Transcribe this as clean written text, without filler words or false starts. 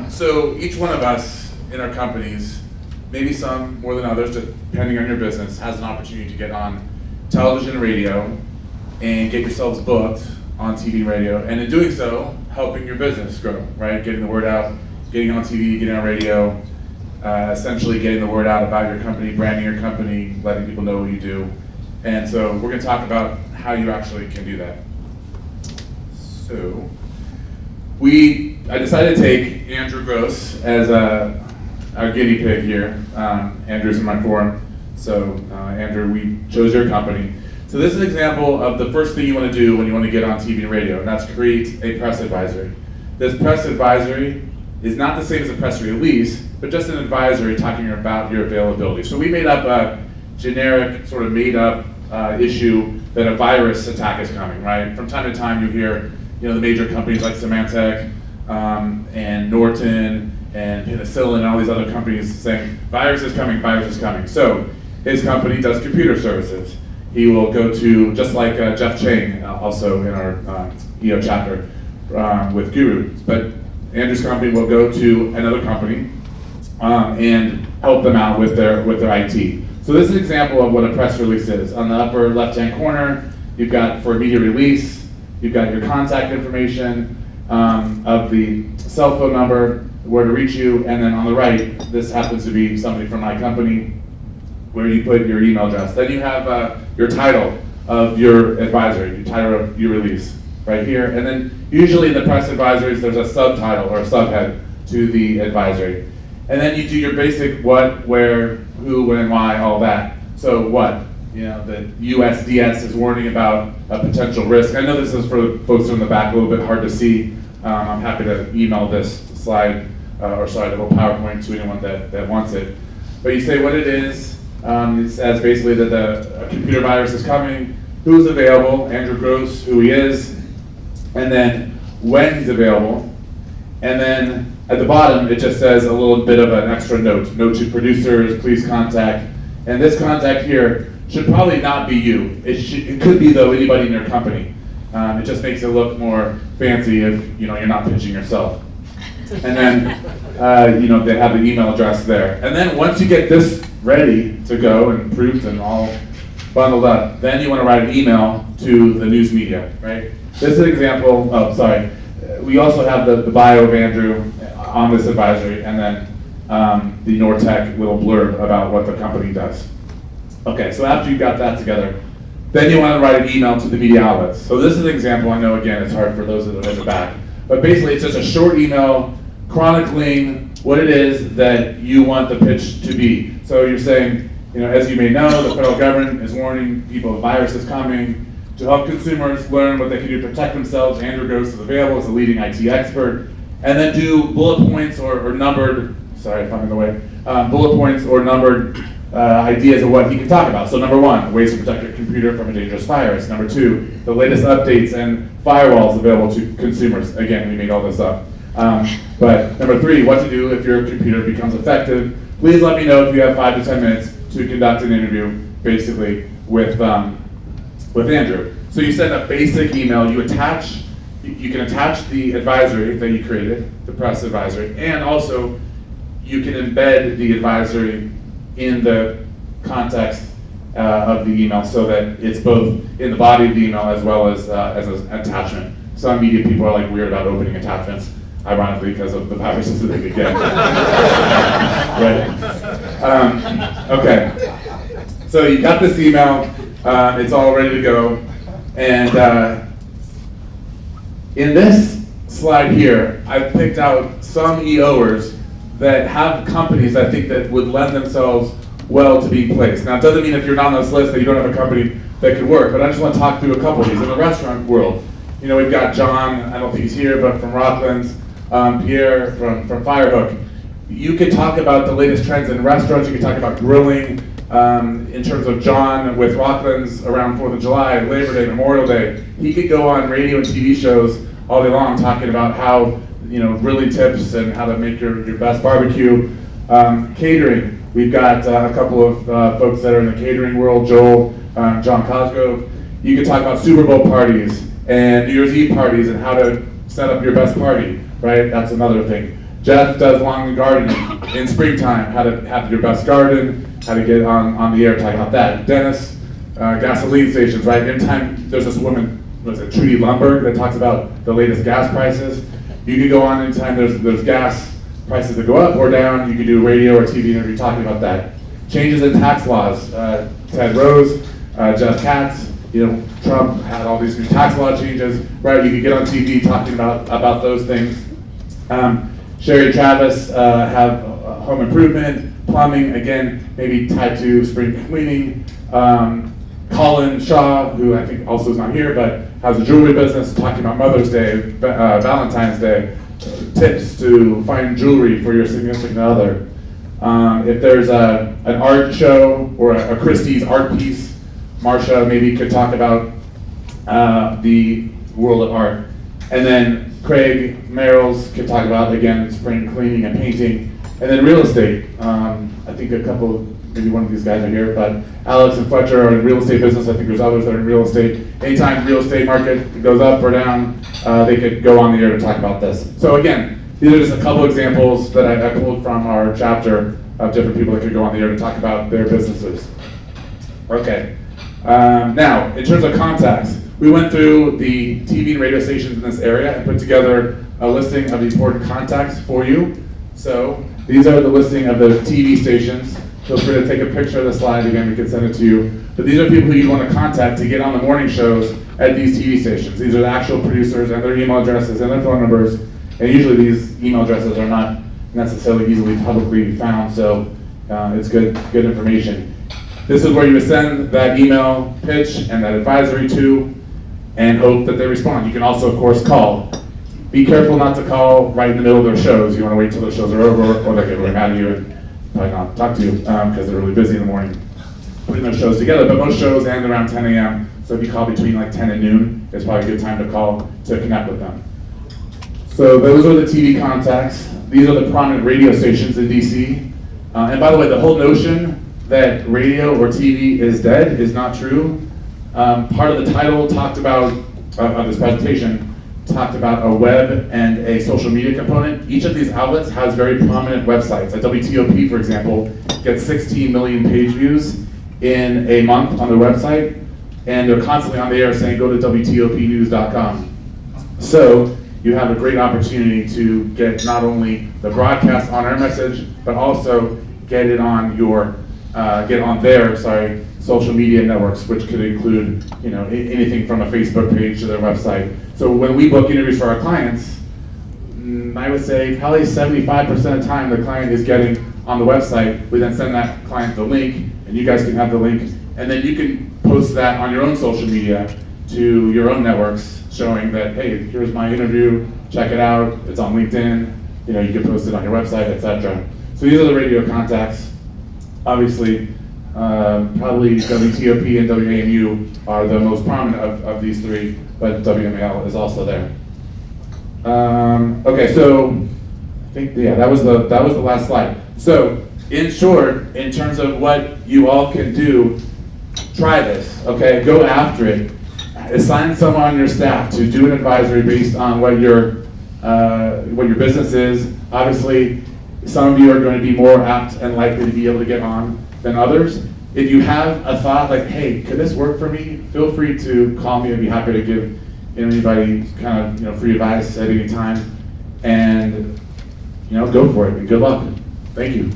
So each one of us in our companies, maybe some more than others, depending on your business, has an opportunity to get on television and radio and get yourselves booked on TV and radio, and in doing so, helping your business grow, right? Getting the word out, getting on TV, getting on radio, essentially getting the word out about your company, branding your company, letting people know what you do. And so we're going to talk about how you actually can do that. So I decided to take Andrew Gross as our guinea pig here. Andrew's in my forum. So Andrew, we chose your company. So this is an example of the first thing you want to do when you want to get on TV and radio, and that's create a press advisory. This press advisory is not the same as a press release, but just an advisory talking about your availability. So we made up a generic, sort of made up issue that a virus attack is coming, right? From time to time you hear, the major companies like Symantec and Norton and Penicillin and all these other companies saying, virus is coming, virus is coming. So his company does computer services. He will go to, just like Jeff Chang, also in our EO chapter with Guru, but Andrew's company will go to another company and help them out with their IT. So this is an example of what a press release is. On the upper left-hand corner, you've got for media release, you've got your contact information of the cell phone number, where to reach you, and then on the right, this happens to be somebody from my company, where you put your email address. Then you have your title of your advisory, your title of your release, right here. And then usually in the press advisories, there's a subtitle or a subhead to the advisory. And then you do your basic what, where, who, when, why, all that. So what? The USDS is warning about a potential risk. I know this is for the folks in the back, a little bit hard to see. I'm happy to email this slide, the whole PowerPoint to anyone that wants it. But you say what it is. It says basically that a computer virus is coming, who's available, Andrew Gross, who he is, and then when he's available. And then at the bottom, it just says a little bit of an extra note. Note to producers, please contact. And this contact here should probably not be you. It could be, though, anybody in your company. It just makes it look more fancy if you're not pitching yourself. And then they have the email address there. And then once you get this ready to go and approved and all bundled up, then you want to write an email to the news media, right? This is an example. We also have the bio of Andrew on this advisory, and then the Nortec little blurb about what the company does. Okay, so after you've got that together, then you want to write an email to the media outlets. So this is an example. I know, again, it's hard for those that are in the back, but basically it's just a short email chronicling what it is that you want the pitch to be. So you're saying, as you may know, the federal government is warning people a virus is coming. To help consumers learn what they can do to protect themselves, Andrew Gross is available as a leading IT expert. And then do bullet points or numbered, sorry if I'm in the way, bullet points or numbered ideas of what he can talk about. So number 1, ways to protect your computer from a dangerous virus. Number 2, the latest updates and firewalls available to consumers. Again, we made all this up. But number 3, what to do if your computer becomes effective. Please let me know if you have 5 to 10 minutes to conduct an interview, basically, with Andrew. So you send a basic email, you can attach the advisory that you created, the press advisory, and also you can embed the advisory in the context of the email so that it's both in the body of the email as well as an attachment. Some media people are weird about opening attachments, ironically because of the viruses that they could get. Right. Okay. So you got this email, it's all ready to go, and in this slide here, I've picked out some EOers that have companies I think that would lend themselves well to being placed. Now, it doesn't mean if you're not on this list that you don't have a company that could work, but I just want to talk through a couple of these. In the restaurant world, we've got John, I don't think he's here, but from Rockland's, Pierre from Firehawk. You could talk about the latest trends in restaurants, you could talk about grilling, in terms of John with Rockland's around 4th of July, Labor Day, Memorial Day. He could go on radio and TV shows all day long talking about how, grilling tips and how to make your best barbecue. Catering, we've got a couple of folks that are in the catering world, Joel, John Cosgrove. You could talk about Super Bowl parties and New Year's Eve parties and how to set up your best party, right? That's another thing. Jeff does lawn and gardening in springtime, how to have your best garden, how to get on the air talking about that. Dennis, gasoline stations, right? Anytime there's this woman, was it Trudy Lundberg, that talks about the latest gas prices. You could go on anytime there's gas prices that go up or down. You could do a radio or TV interview talking about that. Changes in tax laws. Ted Rose, Jeff Katz, Trump had all these new tax law changes, right? You could get on TV talking about those things. Sherry Travis have home improvement, plumbing, again, maybe tied to spring cleaning. Colin Shaw, who I think also is not here, but has a jewelry business, talking about Mother's Day, Valentine's Day, tips to find jewelry for your significant other. If there's an art show or a Christie's art piece, Marsha maybe could talk about the world of art. And then Craig Merrills could talk about, again, spring cleaning and painting. And then real estate. I think a couple, maybe one of these guys are here, but Alex and Fletcher are in real estate business. I think there's others that are in real estate. Anytime real estate market goes up or down, they could go on the air to talk about this. So again, these are just a couple examples that I pulled from our chapter of different people that could go on the air to talk about their businesses. Okay. Now, in terms of contacts, we went through the TV and radio stations in this area and put together a listing of the important contacts for you. So these are the listing of the TV stations. Feel free to take a picture of the slide. Again, we can send it to you. But these are people who you want to contact to get on the morning shows at these TV stations. These are the actual producers and their email addresses and their phone numbers. And usually these email addresses are not necessarily easily publicly found, so it's good information. This is where you would send that email pitch and that advisory to, and hope that they respond. You can also, of course, call. Be careful not to call right in the middle of their shows. You want to wait till the shows are over, or they get really mad at you and probably not talk to you because they're really busy in the morning putting those shows together. But most shows end around 10 a.m., so if you call between like 10 and noon, it's probably a good time to call to connect with them. So those are the TV contacts. These are the prominent radio stations in DC. And by the way, the whole notion that radio or TV is dead is not true. Part of the title talked about, of this presentation, talked about a web and a social media component. Each of these outlets has very prominent websites. Like WTOP, for example, gets 16 million page views in a month on their website, and they're constantly on the air saying, go to WTOPnews.com. So you have a great opportunity to get not only the broadcast on-air message, but also get it on your, their social media networks, which could include, anything from a Facebook page to their website. So when we book interviews for our clients, I would say probably 75% of the time the client is getting on the website. We then send that client the link, and you guys can have the link, and then you can post that on your own social media to your own networks, showing that, hey, here's my interview, check it out, it's on LinkedIn, you can post it on your website, etc. So these are the radio contacts. Obviously, probably WTOP and WAMU are the most prominent of these three, but WMAL is also there. Okay, so I think that was the last slide. So in short, in terms of what you all can do, try this. Okay, go after it. Assign someone on your staff to do an advisory based on what your business is. Obviously, some of you are going to be more apt and likely to be able to get on than others. If you have a thought like, hey, could this work for me? Feel free to call me. I'd be happy to give anybody kind of free advice at any time. And go for it and good luck. Thank you.